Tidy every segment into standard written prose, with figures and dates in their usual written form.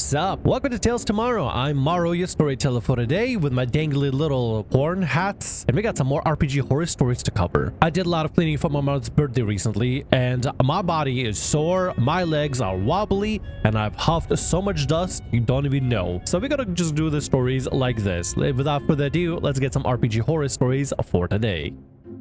What's up? Welcome to Tales Tomorrow. I'm Morrow, your storyteller for today with my dangly little porn hats. And we got some more RPG horror stories to cover. I did a lot of cleaning for my mom's birthday recently, and my body is sore, my legs are wobbly, and I've huffed so much dust you don't even know. So we're gonna just do the stories like this. Without further ado, let's get some RPG horror stories for today.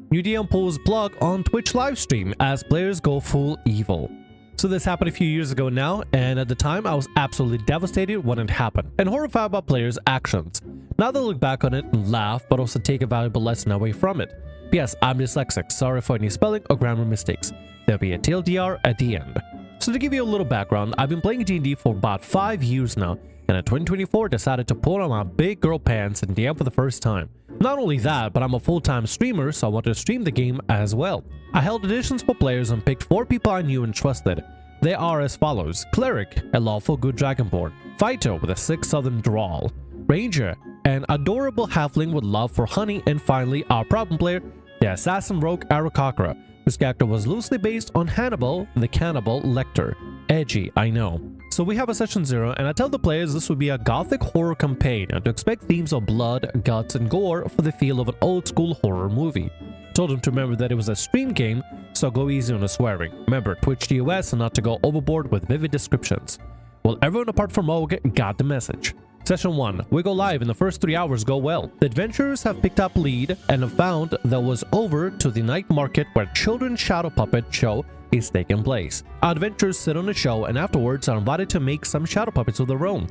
New DM pulls plug on Twitch livestream as players go full evil. So this happened a few years ago now, and at the time I was absolutely devastated when it happened and horrified by players' actions. Now they look back on it and laugh, but also take a valuable lesson away from it. Yes, I'm dyslexic, sorry for any spelling or grammar mistakes. There'll be a TLDR at the end. So to give you a little background, I've been playing D&D for about 5 years now, and in 2024 decided to pull on my big girl pants and DM for the first time. Not only that, but I'm a full-time streamer, so I wanted to stream the game as well. I held auditions for players and picked 4 people I knew and trusted. They are as follows: Cleric, a lawful good dragonborn; Fighter with a sick southern drawl; Ranger, an adorable halfling with love for honey; and finally, our problem player, the assassin rogue Arakakra, whose character was loosely based on Hannibal, the cannibal Lecter. Edgy, I know. So we have a session 0, and I tell the players this would be a gothic horror campaign and to expect themes of blood, guts, and gore for the feel of an old school horror movie. Told them to remember that it was a stream game, so go easy on the swearing. Remember, Twitch TOS and not to go overboard with vivid descriptions. Well, everyone apart from Rogue got the message. Session 1. We go live and the first 3 hours go well. The adventurers have picked up lead and have found that was over to the night market where children's shadow puppet show is taking place. Our adventurers sit on the show and afterwards are invited to make some shadow puppets of their own.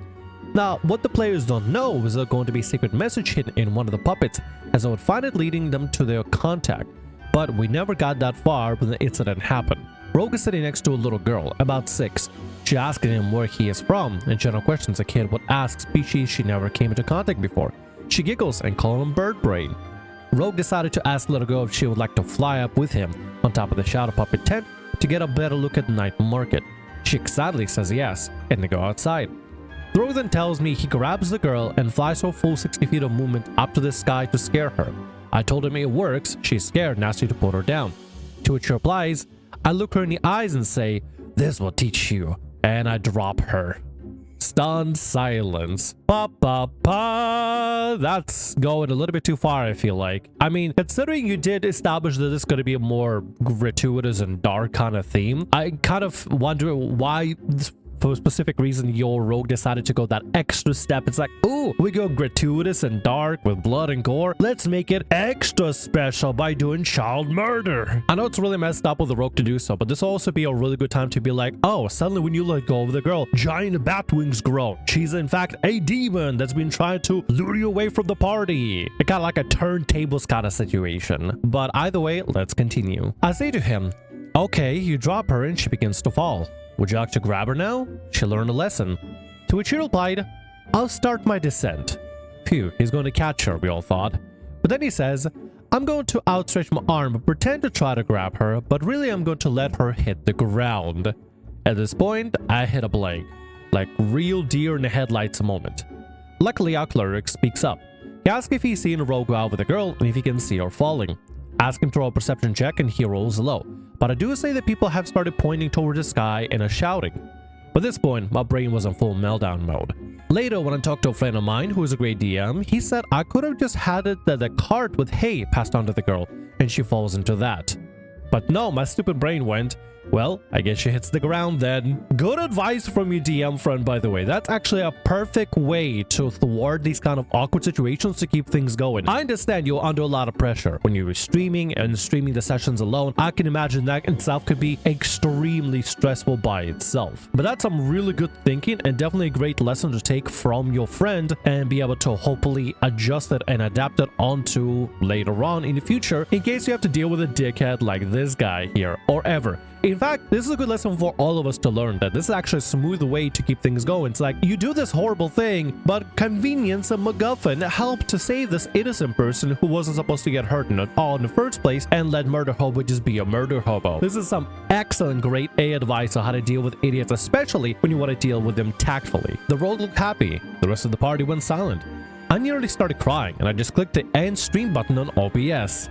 Now, what the players don't know is there's going to be a secret message hidden in one of the puppets, as I would find it leading them to their contact. But we never got that far when the incident happened. Rogue is sitting next to a little girl, about 6. She asking him where he is from, and general questions a kid would ask species she never came into contact before. She giggles and calls him bird brain. Rogue decided to ask the little girl if she would like to fly up with him on top of the shadow puppet tent to get a better look at the night market. She excitedly says yes, and they go outside. Rogue then tells me he grabs the girl and flies her full 60 feet of movement up to the sky to scare her. I told him it works, she's scared and asks you to put her down. To which she replies, I look her in the eyes and say, "This will teach you," and I drop her. Stunned silence. Pa pa pa. That's going a little bit too far, I feel like. I mean, considering you did establish that this is going to be a more gratuitous and dark kind of theme, I kind of wonder why for a specific reason your Rogue decided to go that extra step. It's like, ooh, we go gratuitous and dark with blood and gore. Let's make it extra special by doing child murder. I know it's really messed up with the Rogue to do so, but this will also be a really good time to be like, oh, suddenly when you let go of the girl, giant bat wings grow. She's in fact a demon that's been trying to lure you away from the party. It's kind of like a turntables kind of situation. But either way, let's continue. I say to him, okay, you drop her and she begins to fall. Would you like to grab her now? She learned a lesson. To which he replied, I'll start my descent. Phew, he's going to catch her, we all thought. But then he says, I'm going to outstretch my arm and pretend to try to grab her, but really I'm going to let her hit the ground. At this point, I hit a blank. Like real deer in the headlights moment. Luckily, our cleric speaks up. He asks if he's seen a Rogue go out with a girl and if he can see her falling. Ask him to roll a perception check and he rolls low. But I do say that people have started pointing towards the sky and are shouting. At this point, my brain was in full meltdown mode. Later, when I talked to a friend of mine who is a great DM, he said I could have just had it that the cart with hay passed on to the girl and she falls into that. But no, my stupid brain went, well, I guess she hits the ground then. Good advice from your DM friend, by the way. That's actually a perfect way to thwart these kind of awkward situations to keep things going. I understand you're under a lot of pressure when you're streaming and streaming the sessions alone. I can imagine that itself could be extremely stressful by itself. But that's some really good thinking and definitely a great lesson to take from your friend and be able to hopefully adjust it and adapt it onto later on in the future in case you have to deal with a dickhead like this guy here or ever. In fact, this is a good lesson for all of us to learn that this is actually a smooth way to keep things going. It's like, you do this horrible thing, but convenience and MacGuffin helped to save this innocent person who wasn't supposed to get hurt at all in the first place and let murder hobo just be a murder hobo. This is some excellent grade A advice on how to deal with idiots, especially when you want to deal with them tactfully. The Rogue looked happy. The rest of the party went silent. I nearly started crying and I just clicked the end stream button on OBS.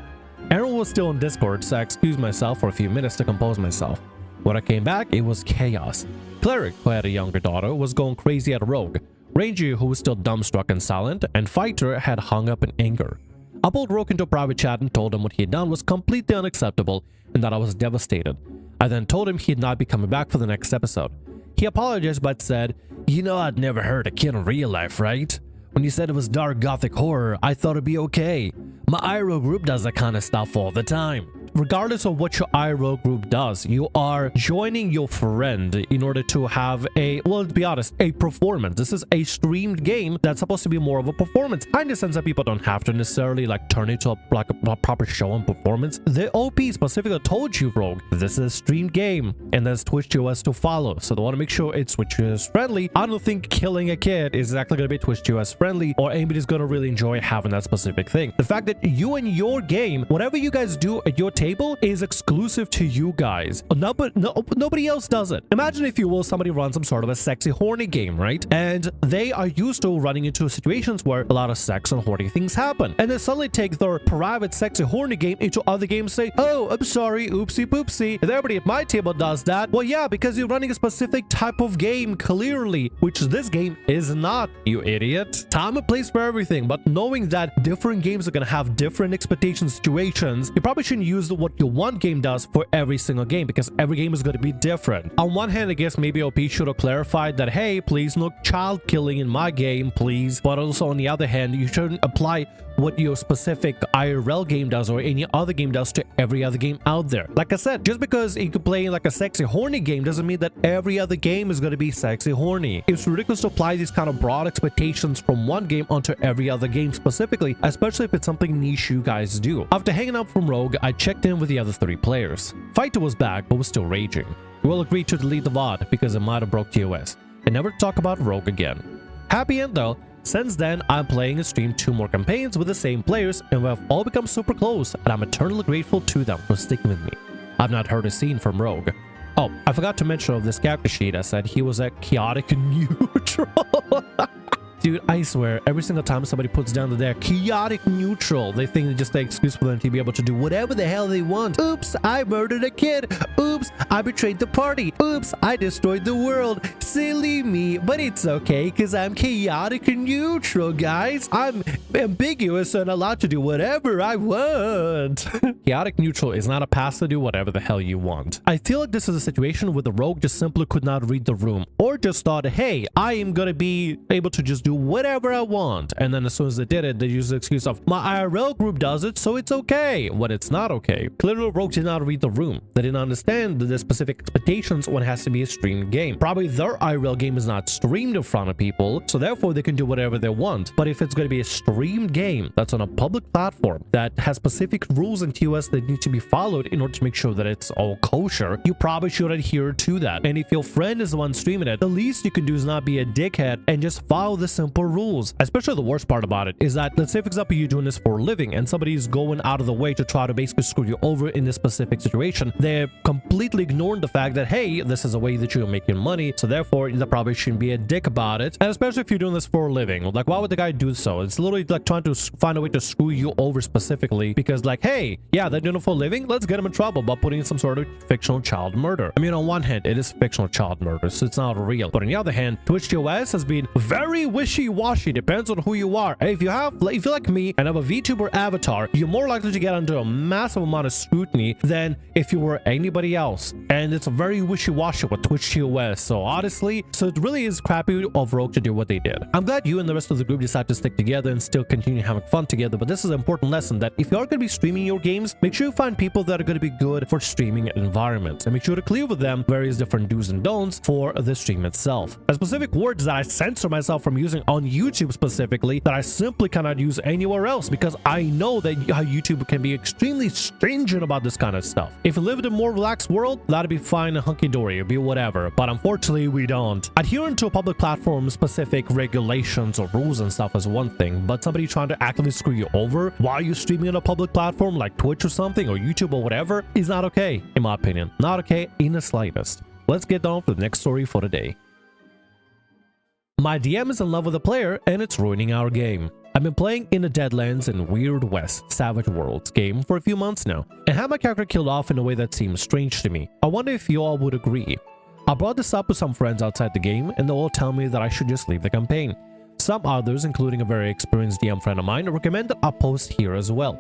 Aaron was still on Discord, so I excused myself for a few minutes to compose myself. When I came back, it was chaos. Cleric, who had a younger daughter, was going crazy at Rogue. Ranger, who was still dumbstruck and silent, and Fighter had hung up in anger. I pulled Rogue into a private chat and told him what he had done was completely unacceptable and that I was devastated. I then told him he'd not be coming back for the next episode. He apologized but said, "You know I'd never hurt a kid in real life, right? When you said it was dark gothic horror, I thought it'd be okay. My IRO group does that kind of stuff all the time." Regardless of what your IRO group does, you are joining your friend in order to have well, to be honest, a performance. This is a streamed game that's supposed to be more of a performance. I understand that people don't have to necessarily like turn it to a proper show and performance. The OP specifically told you, Rogue, this is a streamed game and there's TwitchOS to follow. So they want to make sure it's TwitchOS friendly. I don't think killing a kid is exactly going to be TwitchOS friendly or anybody's going to really enjoy having that specific thing. The fact that you and your game, whatever you guys do at your table is exclusive to you guys. Nobody else does it. Imagine, if you will, somebody runs some sort of a sexy horny game, right? And they are used to running into situations where a lot of sex and horny things happen. And they suddenly take their private sexy horny game into other games and say, "Oh, I'm sorry, oopsie poopsie. If everybody at my table does that." Well, yeah, because you're running a specific type of game, clearly, which this game is not, you idiot. Time and place for everything, but knowing that different games are going to have different expectation situations, you probably shouldn't use what your one game does for every single game, because every game is going to be different. On one hand, I guess maybe OP should have clarified that, hey, please no child killing in my game, please. But also on the other hand, you shouldn't apply what your specific IRL game does or any other game does to every other game out there. Like I said, just because you could play like a sexy horny game doesn't mean that every other game is going to be sexy horny. It's ridiculous to apply these kind of broad expectations from one game onto every other game specifically, especially if it's something niche you guys do. After hanging out from Rogue, I checked in with the other 3 players. Fighter was back but was still raging. We all agreed to delete the VOD because it might have broke TOS and never talk about Rogue again. Happy end though. Since then, I'm playing and streamed 2 more campaigns with the same players, and we have all become super close, and I'm eternally grateful to them for sticking with me. I've not heard a scene from Rogue. Oh, I forgot to mention of this character sheet. I said he was a chaotic neutral. Dude, I swear, every single time somebody puts down that they're chaotic neutral, they think it's just an excuse for them to be able to do whatever the hell they want. Oops, I murdered a kid. Oops, I betrayed the party. Oops, I destroyed the world. Silly me, but it's okay because I'm chaotic and neutral, guys. I'm ambiguous and allowed to do whatever I want. Chaotic neutral is not a pass to do whatever the hell you want. I feel like this is a situation where the rogue just simply could not read the room, or just thought, hey, I am gonna be able to just do whatever I want, and then as soon as they did it, they used the excuse of my IRL group does it, so it's okay, when it's not okay. Clearly, Rogue did not read the room. They didn't understand the specific expectations when it has to be a streamed game. Probably their IRL game is not streamed in front of people, so therefore they can do whatever they want. But if it's going to be a streamed game that's on a public platform that has specific rules and TOS that need to be followed in order to make sure that it's all kosher, you probably should adhere to that. And if your friend is the one streaming it, the least you can do is not be a dickhead and just follow the simple rules. Especially the worst part about it is that, let's say for example you're doing this for a living and somebody's going out of the way to try to basically screw you over in this specific situation. They're completely ignoring the fact that, hey, this is a way that you're making money, so therefore they probably shouldn't be a dick about it. And especially if you're doing this for a living, like why would the guy do so? It's literally like trying to find a way to screw you over specifically because, like, hey, yeah, they're doing it for a living, let's get them in trouble by putting in some sort of fictional child murder. I mean, on one hand it is fictional child murder, so it's not real, but on the other hand, TwitchOS has been very wishy-washy. Depends on who you are. If you're like me and have a VTuber avatar, you're more likely to get under a massive amount of scrutiny than if you were anybody else. And it's very wishy-washy with TwitchOS. So honestly, it really is crappy of Rogue to do what they did. I'm glad you and the rest of the group decided to stick together and still continue having fun together, but this is an important lesson that if you are going to be streaming your games, make sure you find people that are going to be good for streaming environments and make sure to clear with them various different do's and don'ts for the stream itself. A specific words that I censor myself from using on YouTube specifically that I simply cannot use anywhere else because I know that how YouTube can be extremely stringent about this kind of stuff. If you live in a more relaxed world, that'd be fine and hunky-dory, it'd be whatever, but unfortunately we don't. Adhering to a public platform specific regulations or rules and stuff is one thing, but somebody trying to actively screw you over while you're streaming on a public platform like Twitch or something or YouTube or whatever is not okay, in my opinion. Not okay in the slightest. Let's get on to the next story for today. My DM is in love with a player and it's ruining our game. I've been playing in the Deadlands and Weird West Savage Worlds game for a few months now, and had my character killed off in a way that seems strange to me. I wonder if you all would agree. I brought this up with some friends outside the game, and they all tell me that I should just leave the campaign. Some others, including a very experienced DM friend of mine, recommend that I post here as well.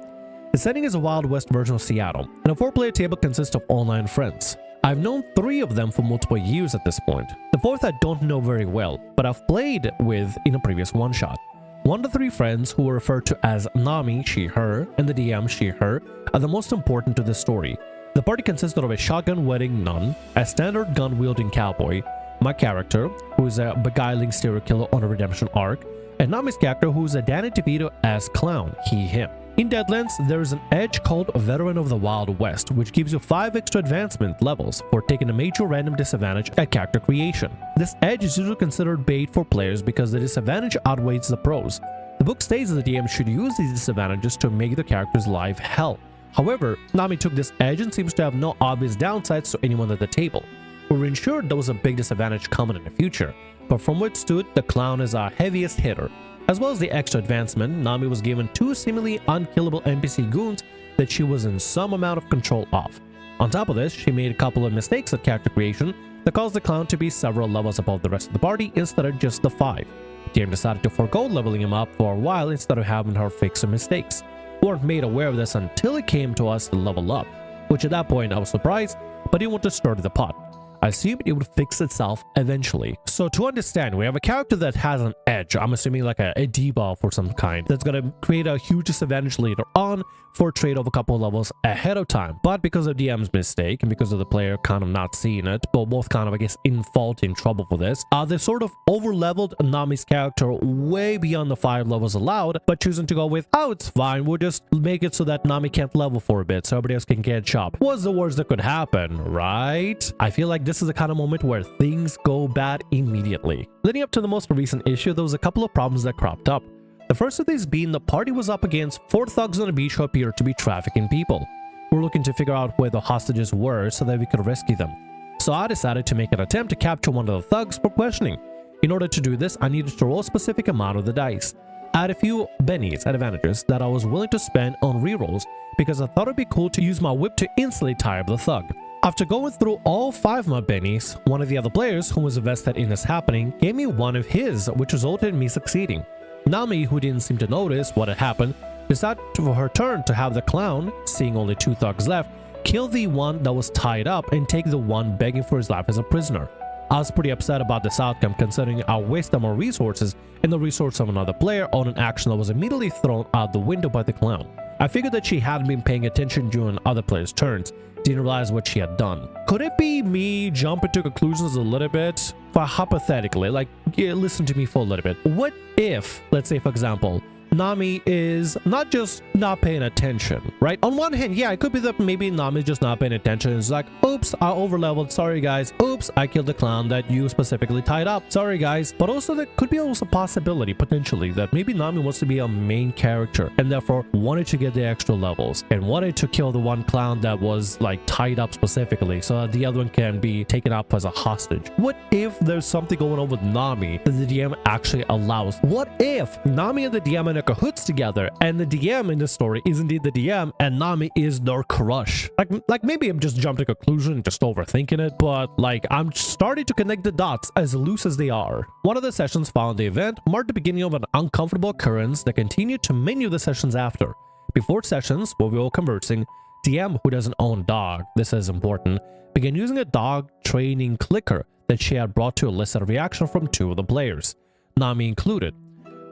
The setting is a Wild West version of Seattle, and a 4-player table consists of online friends. I've known 3 of them for multiple years at this point. The 4th I don't know very well, but I've played with in a previous one-shot. One of the 3 friends, who were referred to as Nami, she, her, and the DM, she, her, are the most important to the story. The party consisted of a shotgun-wielding nun, a standard gun-wielding cowboy, my character, who is a beguiling serial killer on a redemption arc, and Nami's character, who is a Danny DeVito as clown, he, him. In Deadlands, there is an edge called Veteran of the Wild West, which gives you 5 extra advancement levels for taking a major random disadvantage at character creation. This edge is usually considered bait for players because the disadvantage outweighs the pros. The book states that the DM should use these disadvantages to make the character's life hell. However, Nami took this edge and seems to have no obvious downsides to anyone at the table. We were ensured there was a big disadvantage coming in the future, but from what stood, the clown is our heaviest hitter. As well as the extra advancement, Nami was given 2 seemingly unkillable NPC goons that she was in some amount of control of. On top of this, she made a couple of mistakes at character creation that caused the clown to be several levels above the rest of the party instead of just the 5. The DM decided to forego leveling him up for a while instead of having her fix some mistakes. We weren't made aware of this until it came to us to level up, which at that point I was surprised, but didn't want to stir the pot. I assumed it would fix itself eventually. So to understand, we have a character that has an edge, I'm assuming like a debuff or some kind, that's going to create a huge disadvantage later on for a trade of a couple of levels ahead of time. But because of DM's mistake and because of the player kind of not seeing it, but both kind of, I guess, in fault, in trouble for this, they sort of over-leveled Nami's character way beyond the 5 levels allowed, but choosing to go with, oh, it's fine, we'll just make it so that Nami can't level for a bit so everybody else can catch up. What's the worst that could happen, right? I feel like this is the kind of moment where things go bad immediately. Leading up to the most recent issue, there was a couple of problems that cropped up. The first of these being the party was up against 4 thugs on the beach who appeared to be trafficking people. We're looking to figure out where the hostages were so that we could rescue them. So I decided to make an attempt to capture one of the thugs for questioning. In order to do this, I needed to roll a specific amount of the dice. I had a few bennies advantages that I was willing to spend on rerolls because I thought it'd be cool to use my whip to instantly tie up the thug. After going through all 5 of my bennies, one of the other players who was invested in this happening gave me one of his, which resulted in me succeeding. Nami, who didn't seem to notice what had happened, decided for her turn to have the clown, seeing only 2 thugs left, kill the one that was tied up and take the one begging for his life as a prisoner. I was pretty upset about this outcome considering I wasted more resources and the resource of another player on an action that was immediately thrown out the window by the clown. I figured that she hadn't been paying attention during other players' turns, didn't realize what she had done. Could it be me jumping to conclusions a little bit? For hypothetically, like, yeah, listen to me for a little bit. What if, let's say for example, Nami is not just not paying attention, right? On one hand, yeah, it could be that maybe Nami's just not paying attention. It's like, oops, I overleveled. Sorry, guys. Oops, I killed the clown that you specifically tied up. Sorry, guys. But also there could be also a possibility, potentially, that maybe Nami wants to be a main character and therefore wanted to get the extra levels and wanted to kill the one clown that was like tied up specifically so that the other one can be taken up as a hostage. What if there's something going on with Nami that the DM actually allows? What if Nami and the DM are cahoots together and the DM in the story is indeed the DM and Nami is their crush? Like maybe I'm just jumping to conclusion and just overthinking it, but like I'm starting to connect the dots as loose as they are. One of the sessions following the event marked the beginning of an uncomfortable occurrence that continued to many of the sessions after. Before sessions, where we were conversing, DM, who doesn't own dog, this is important, began using a dog training clicker that she had brought to elicit a reaction from 2 of the players, Nami included.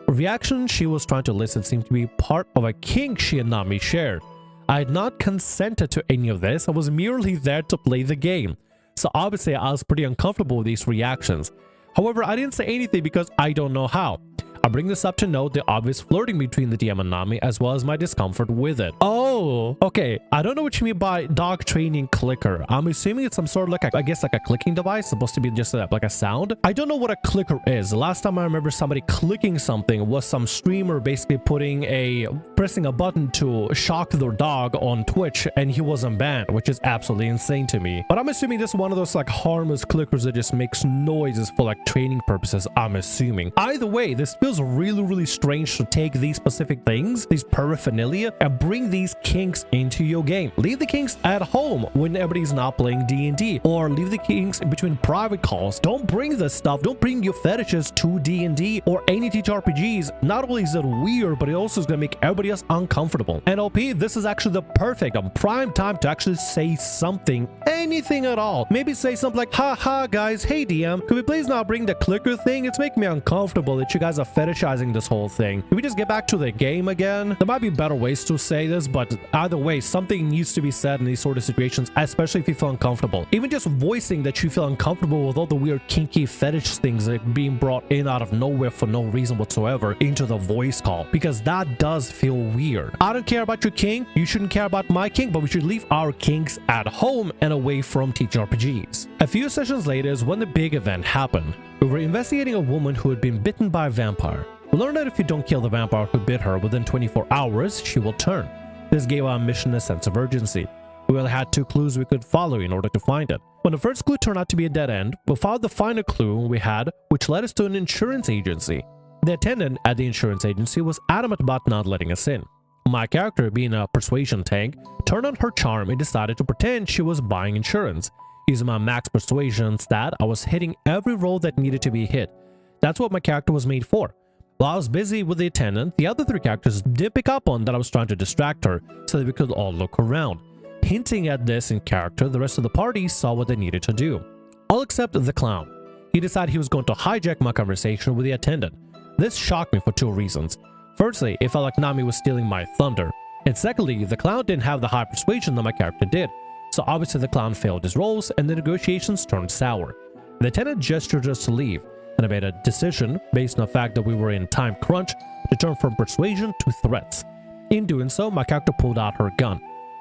The reaction she was trying to elicit seemed to be part of a kink she and Nami shared. I had not consented to any of this, I was merely there to play the game. So obviously I was pretty uncomfortable with these reactions. However, I didn't say anything because I don't know how. I bring this up to note the obvious flirting between the DM and Nami as well as my discomfort with it. Oh, okay. I don't know what you mean by dog training clicker. I'm assuming it's some sort of like I guess like a clicking device, supposed to be just like a sound. I don't know what a clicker is. The last time I remember somebody clicking something was some streamer basically pressing a button to shock their dog on Twitch and he wasn't banned, which is absolutely insane to me. But I'm assuming this is one of those like harmless clickers that just makes noises for like training purposes, I'm assuming. Either way, this feels feels really, really strange to take these specific things, these paraphernalia, and bring these kinks into your game. Leave the kinks at home when everybody's not playing D&D, or leave the kinks in between private calls. Don't bring this stuff. Don't bring your fetishes to D&D or any TTRPGs. Not only is it weird, but it also is going to make everybody else uncomfortable. And OP, this is actually the perfect prime time to actually say something, anything at all. Maybe say something like, haha guys, hey DM, could we please not bring the clicker thing? It's making me uncomfortable that you guys are fetishizing this whole thing. Can we just get back to the game again? There might be better ways to say this, but either way, something needs to be said in these sort of situations, especially if you feel uncomfortable. Even just voicing that you feel uncomfortable with all the weird kinky fetish things like being brought in out of nowhere for no reason whatsoever into the voice call, because that does feel weird. I don't care about your kink, you shouldn't care about my kink, but we should leave our kinks at home and away from TTRPGs. A few sessions later is when the big event happened. We were investigating a woman who had been bitten by a vampire. We learned that if you don't kill the vampire who bit her within 24 hours, she will turn. This gave our mission a sense of urgency. We only had 2 clues we could follow in order to find it. When the first clue turned out to be a dead end, we found the final clue we had, which led us to an insurance agency. The attendant at the insurance agency was adamant about not letting us in. My character, being a persuasion tank, turned on her charm and decided to pretend she was buying insurance. Using my max persuasion stat, I was hitting every roll that needed to be hit. That's what my character was made for. While I was busy with the attendant, the other 3 characters did pick up on that I was trying to distract her so that we could all look around. Hinting at this in character, the rest of the party saw what they needed to do. All except the clown. He decided he was going to hijack my conversation with the attendant. This shocked me for 2 reasons. Firstly, it felt like Nami was stealing my thunder. And secondly, the clown didn't have the high persuasion that my character did. So obviously the clown failed his roles and the negotiations turned sour. The attendant gestured us to leave, and I made a decision, based on the fact that we were in time crunch, to turn from persuasion to threats. In doing so, my character pulled out her gun.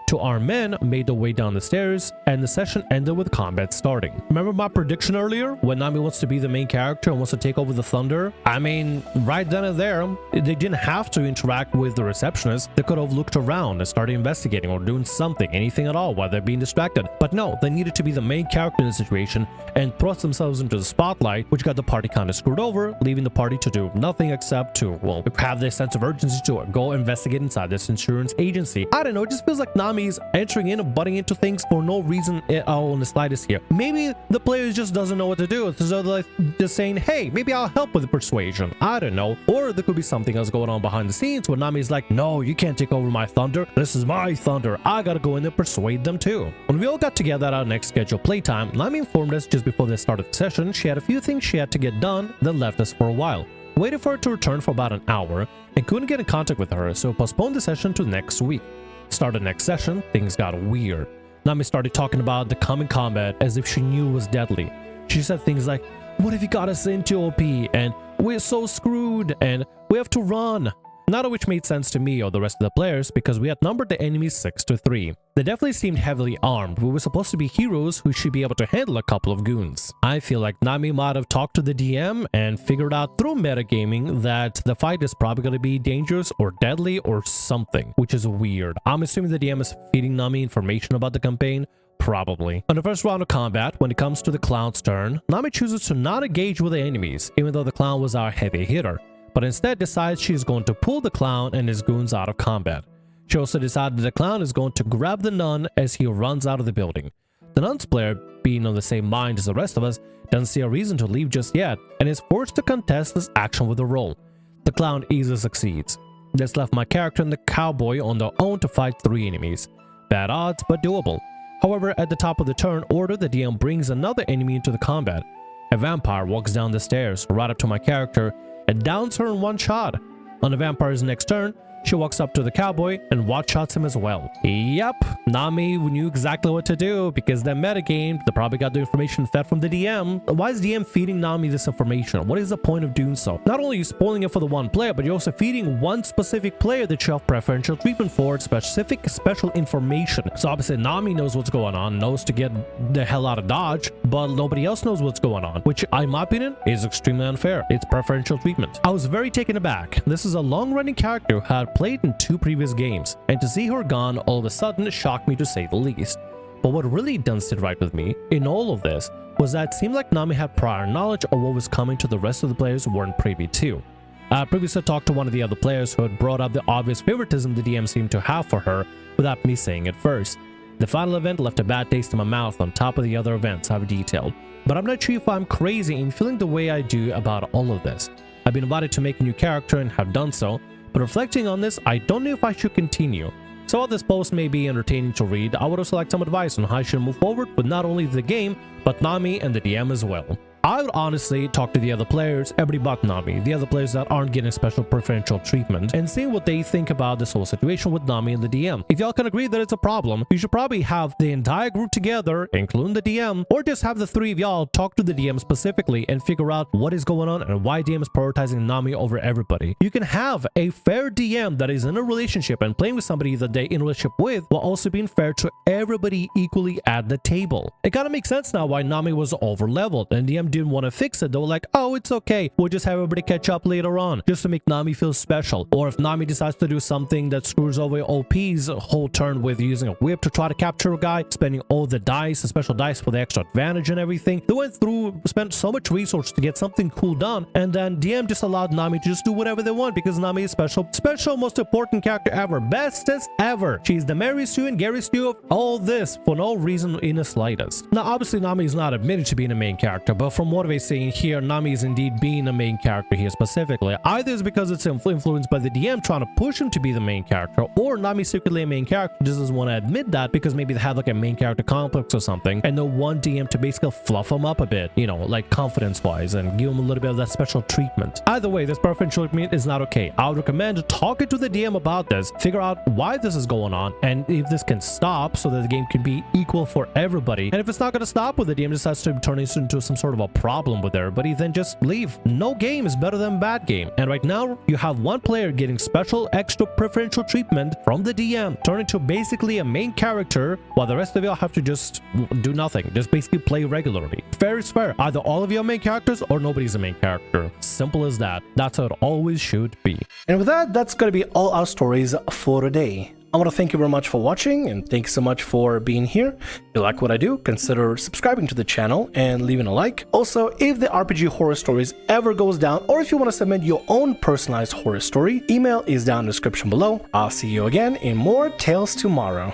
2 armed men made their way down the stairs, and the session ended with combat starting. Remember my prediction earlier? When Nami wants to be the main character and wants to take over the thunder? I mean, right then and there, they didn't have to interact with the receptionist. They could have looked around and started investigating or doing something, anything at all, while they're being distracted. But no, they needed to be the main character in the situation and thrust themselves into the spotlight, which got the party kind of screwed over, leaving the party to do nothing except to, well, have this sense of urgency to go investigate inside this insurance agency. I don't know, it just feels like Nami is entering in and butting into things for no reason at all in the slightest here. Maybe the player just doesn't know what to do, so they're like just saying, hey, maybe I'll help with the persuasion. I don't know. Or there could be something else going on behind the scenes where Nami's like, no, you can't take over my thunder. This is my thunder. I gotta go in and persuade them too. When we all got together at our next scheduled playtime, Nami informed us just before the start of the session she had a few things she had to get done, then left us for a while. We waited for her to return for about an hour and couldn't get in contact with her, so postponed the session to next week. Started next session, things got weird. Nami started talking about the coming combat as if she knew it was deadly. She said things like, what if you got us into OP, and we're so screwed, and we have to run. None of which made sense to me or the rest of the players because we outnumbered the enemies 6-3. They definitely seemed heavily armed. We were supposed to be heroes who should be able to handle a couple of goons. I feel like Nami might have talked to the DM and figured out through metagaming that the fight is probably going to be dangerous or deadly or something, which is weird. I'm assuming the DM is feeding Nami information about the campaign. Probably. On the first round of combat, when it comes to the clown's turn, Nami chooses to not engage with the enemies, even though the clown was our heavy hitter, but instead decides she is going to pull the clown and his goons out of combat. She also decided the clown is going to grab the nun as he runs out of the building. The nun's player, being on the same mind as the rest of us, doesn't see a reason to leave just yet and is forced to contest this action with a roll. The clown easily succeeds. This left my character and the cowboy on their own to fight 3 enemies. Bad odds, but doable. However, at the top of the turn order, the DM brings another enemy into the combat. A vampire walks down the stairs right up to my character and downs her in one shot. On the vampire's next turn, she walks up to the cowboy and one-shots him as well. Yep, Nami knew exactly what to do because they metagamed. They probably got the information fed from the DM. Why is DM feeding Nami this information? What is the point of doing so? Not only are you spoiling it for the one player, but you're also feeding one specific player that you have preferential treatment for specific special information. So obviously Nami knows what's going on, knows to get the hell out of Dodge, but nobody else knows what's going on, which in my opinion is extremely unfair. It's preferential treatment. I was very taken aback. This is a long-running character who had played in 2 previous games, and to see her gone all of a sudden shocked me to say the least. But what really didn't sit right with me in all of this was that it seemed like Nami had prior knowledge of what was coming to the rest of the players weren't privy to. I previously talked to one of the other players who had brought up the obvious favoritism the DM seemed to have for her without me saying it first. The final event left a bad taste in my mouth on top of the other events I've detailed, but I'm not sure if I'm crazy in feeling the way I do about all of this. I've been invited to make a new character and have done so, but reflecting on this, I don't know if I should continue. So while this post may be entertaining to read, I would also like some advice on how I should move forward with not only the game, but Nami and the DM as well. I would honestly talk to the other players, everybody but Nami, the other players that aren't getting special preferential treatment, and see what they think about this whole situation with Nami and the DM. If y'all can agree that it's a problem, you should probably have the entire group together, including the DM, or just have the three of y'all talk to the DM specifically and figure out what is going on and why DM is prioritizing Nami over everybody. You can have a fair DM that is in a relationship and playing with somebody that they're in a relationship with, while also being fair to everybody equally at the table. It kind of makes sense now why Nami was over leveled and DM didn't want to fix it. They were like, oh, it's okay, we'll just have everybody catch up later on, just to make Nami feel special. Or if Nami decides to do something that screws over OP's whole turn with using a whip to try to capture a guy, spending all the dice, the special dice for the extra advantage and everything, they went through, spent so much resource to get something cool done, and then DM just allowed Nami to just do whatever they want because Nami is special, most important character ever, bestest ever. She's the Mary Sue and Gary Stew of all this for no reason in the slightest. Now obviously Nami is not admitted to being a main character, but from what we're seeing here, Nami is indeed being a main character here specifically. Either it's because it's influenced by the DM trying to push him to be the main character, or Nami's secretly a main character, just doesn't want to admit that because maybe they have like a main character complex or something, and they want DM to basically fluff him up a bit, you know, like confidence wise, and give him a little bit of that special treatment. Either way, this preferential treatment is not okay. I would recommend talking to the DM about this, figure out why this is going on, and if this can stop so that the game can be equal for everybody. And if it's not going to stop with the DM decides to turn this into some sort of a problem with everybody, then just leave. No game is better than bad game. And right now you have one player getting special extra preferential treatment from the DM, turning to basically a main character, while the rest of y'all have to just do nothing, just basically play regularly. Fair is fair. Either all of you are main characters or nobody's a main character. Simple as that. That's how it always should be. And with that, that's gonna be all our stories for today. I want to thank you very much for watching, and thanks so much for being here. If you like what I do, consider subscribing to the channel and leaving a like. Also, if the RPG Horror Stories ever goes down, or if you want to submit your own personalized horror story, email is down in the description below. I'll see you again in more Tales tomorrow.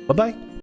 Bye-bye.